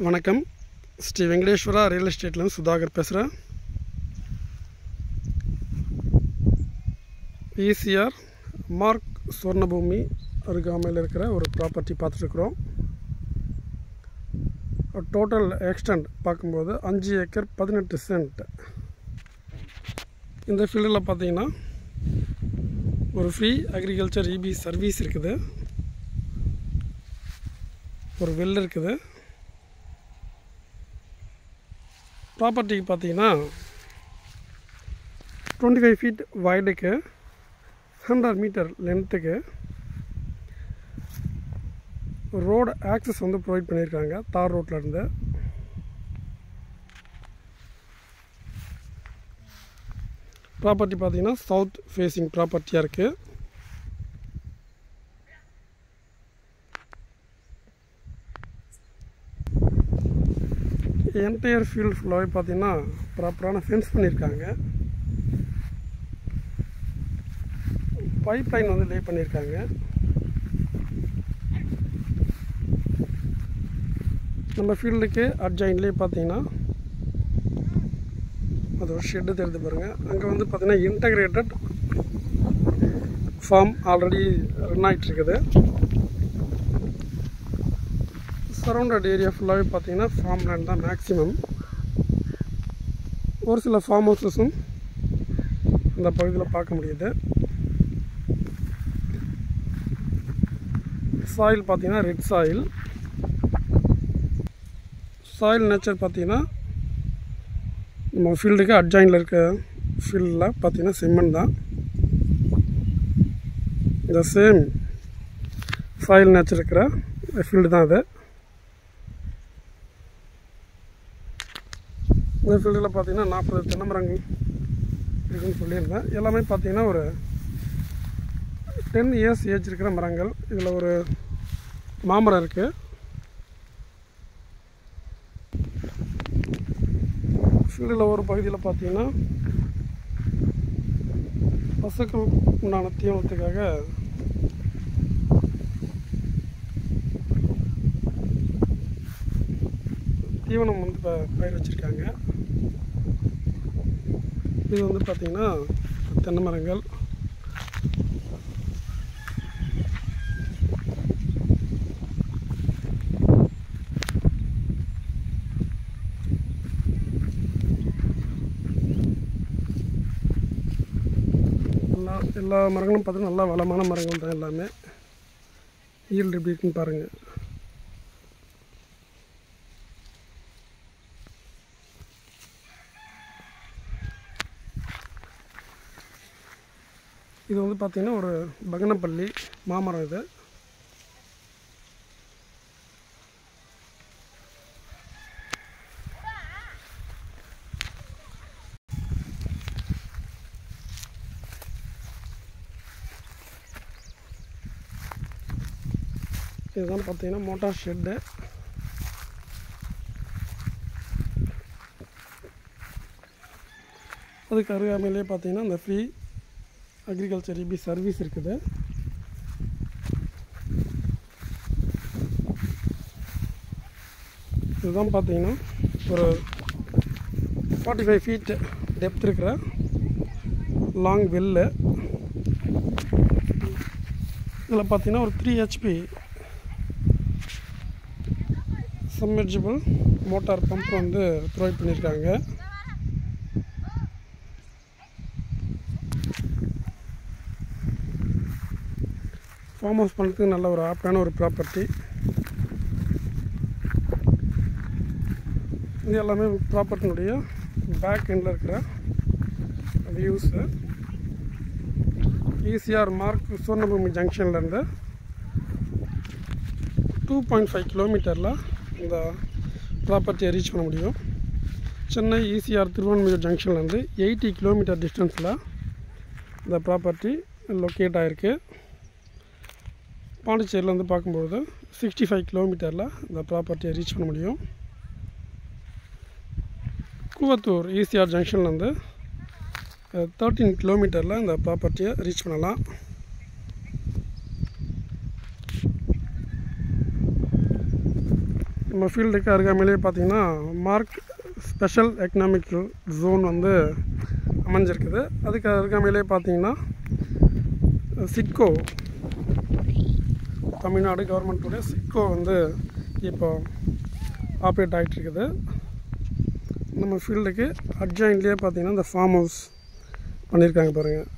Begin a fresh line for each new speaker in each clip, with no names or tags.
வணக்கம். ஸ்ரீ வெங்கடேஸ்வரா ரியல் எஸ்டேட்லேருந்து சுதாகர் பேசுகிறேன். ECR mark Suvarnabhumi அருகாமையில் இருக்கிற ஒரு ப்ராப்பர்ட்டி பார்த்துட்ருக்குறோம். டோட்டல் எக்ஸ்டெண்ட் பார்க்கும்போது 5 ஏக்கர் 18 சென்ட். இந்த ஃபீல்டில் பார்த்தீங்கன்னா ஒரு ஃப்ரீ அக்ரிகல்ச்சர் இபி சர்வீஸ் இருக்குது, ஒரு வெல் இருக்குது. ப்ராப்பர்ட்டிக்கு பார்த்தீங்கன்னா 25 ஃபீட் வைடுக்கு 100 மீட்டர் லென்த்துக்கு ரோடு ஆக்சஸ் வந்து ப்ரொவைட் பண்ணியிருக்காங்க. தார் ரோட்லேருந்து ப்ராப்பர்ட்டி பார்த்தீங்கன்னா சவுத் ஃபேஸிங் ப்ராப்பர்ட்டியாக இருக்குது. என்டையர் ஃபீல்டு ஃபுல்லாகவே பார்த்தீங்கன்னா ப்ராப்பரான ஃபென்ஸ் பண்ணியிருக்காங்க. பைப் லைன் வந்து லே பண்ணியிருக்காங்க. நம்ம ஃபீல்டுக்கு அட்ஜாயின்ட்லேயே பார்த்தீங்கன்னா அது ஒரு ஷெட்டு தெரிஞ்சு பாருங்கள். அங்கே வந்து பார்த்தீங்கன்னா இன்டகிரேட்டட் ஃபார்ம் ஆல்ரெடி ரன் ஆகிட்டுருக்குது. சரௌண்டட் ஏரியா ஃபுல்லாகவே பார்த்தீங்கன்னா ஃபார்ம் லேண்ட் தான் மேக்ஸிமம். ஒரு சில ஃபார்ம் ஹவுஸஸும் இந்த பகுதியில் பார்க்க முடியுது. சாயில் பார்த்தீங்கன்னா ரெட் சாயில். சாயில் நேச்சர் பார்த்தீங்கன்னா நம்ம ஃபீல்டுக்கு அட்ஜாயின்டில் இருக்க ஃபீல்டில் பார்த்தீங்கன்னா சிமெண்ட் தான். இந்த சேம் சாயில் நேச்சர் இருக்கிற ஃபீல்டு தான் அது. இந்த ஃபீல்டில் பார்த்தீங்கன்னா 40 தென்னை மரங்கள் இருக்குதுன்னு சொல்லியிருந்தேன். எல்லாமே பார்த்தீங்கன்னா ஒரு 10 இயர்ஸ் ஏஜ் இருக்கிற மரங்கள். இதில் ஒரு மாமரம் இருக்குது. ஃபீல்டில் ஒரு பகுதியில் பார்த்தீங்கன்னா பசுக்கள் உண்டான தீவனத்துக்காக தீவனம் வந்து பயிர் வச்சுருக்காங்க. இது வந்து பார்த்திங்கன்னா தென்னை மரங்கள். எல்லா மரங்களும் பார்த்தீங்கன்னா நல்லா வளமான மரங்கள் தான் எல்லாமே. ஈல்டு எப்படி இருக்குன்னு பாருங்கள். இது வந்து பார்த்திங்கன்னா ஒரு பகனப்பள்ளி மாமரம். இது இதுதான் பார்த்தீங்கன்னா மோட்டார் ஷெட்டு. அதுக்கு அருகாமையிலே பார்த்தீங்கன்னா இந்த ஃப்ரீ அக்ரிகல்ச்சர் இபி சர்வீஸ் இருக்குது. இதுதான் பார்த்தீங்கன்னா ஒரு 45 ஃபீட் டெப்த் இருக்கிற லாங் வெல்லு. இதில் பார்த்தீங்கன்னா ஒரு 3 HP சப்மெர்ஜிபிள் மோட்டார் பம்ப் வந்து ப்ரொவைட் பண்ணியிருக்காங்க. ஃபார்ம் ஹவுஸ் பண்ணுறதுக்கு நல்ல ஒரு ஆப்டான ஒரு ப்ராப்பர்ட்டி. இது எல்லாமே ப்ராப்பர்ட்டினுடைய பேக் எண்டில் இருக்கிற வியூஸு. ஈசிஆர் மார்க் சுவர்ணபூமி ஜங்ஷன்லேருந்து 2.5 கிலோமீட்டரில் இந்த ப்ராப்பர்ட்டியை ரீச் பண்ண முடியும். சென்னை ஈசிஆர் திருவான்மியூர் ஜங்ஷன்லேருந்து 80 கிலோமீட்டர் டிஸ்டன்ஸில் இந்த ப்ராப்பர்ட்டி லொக்கேட் ஆகிருக்கு. பாண்டிச்சேரியில் வந்து பார்க்கும்பொழுது 65 கிலோமீட்டரில் இந்த ப்ராப்பர்ட்டியை ரீச் பண்ண முடியும். கூவத்தூர் ஈசிஆர் ஜங்ஷன்லேருந்து 13 கிலோமீட்டரில் இந்த ப்ராப்பர்ட்டியை ரீச் பண்ணலாம். நம்ம ஃபீல்டுக்கு அருகாமையிலே பார்த்திங்கன்னா மார்க் ஸ்பெஷல் எக்கனாமிக் ஜோன் வந்து அமைஞ்சிருக்குது. அதுக்கு அருகாமையிலே பார்த்திங்கன்னா சிட்கோ, தமிழ்நாடு கவர்மெண்ட்டுடைய சிட்கோ வந்து இப்போ ஆப்ரேட் ஆகிட்டுருக்குது. நம்ம ஃபீல்டுக்கு அட்ஜாயின்ட்லேயே பார்த்திங்கன்னா இந்த ஃபார்ம் ஹவுஸ் பண்ணியிருக்காங்க பாருங்கள்.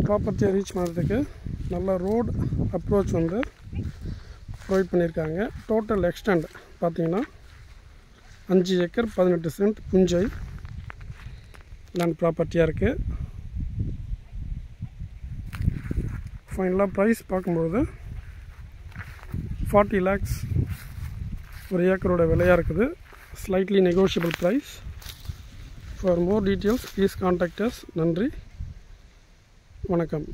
ப்ராப்பர்ட்டியை ரீச் பண்ணுறதுக்கு நல்ல ரோடு அப்ரோச் வந்து ப்ரொவைட் பண்ணியிருக்காங்க. டோட்டல் எக்ஸ்டெண்ட் பார்த்திங்கன்னா 5 ஏக்கர் 18 சென்ட் புஞ்சை லேண்ட் ப்ராப்பர்ட்டியாக இருக்குது. ஃபைனலாக ப்ரைஸ் பார்க்கும்பொழுது 40 lakhs ஒரு ஏக்கரோட விலையாக இருக்குது. Slightly negotiable price. For more details please contact us. நன்றி, வணக்கம்.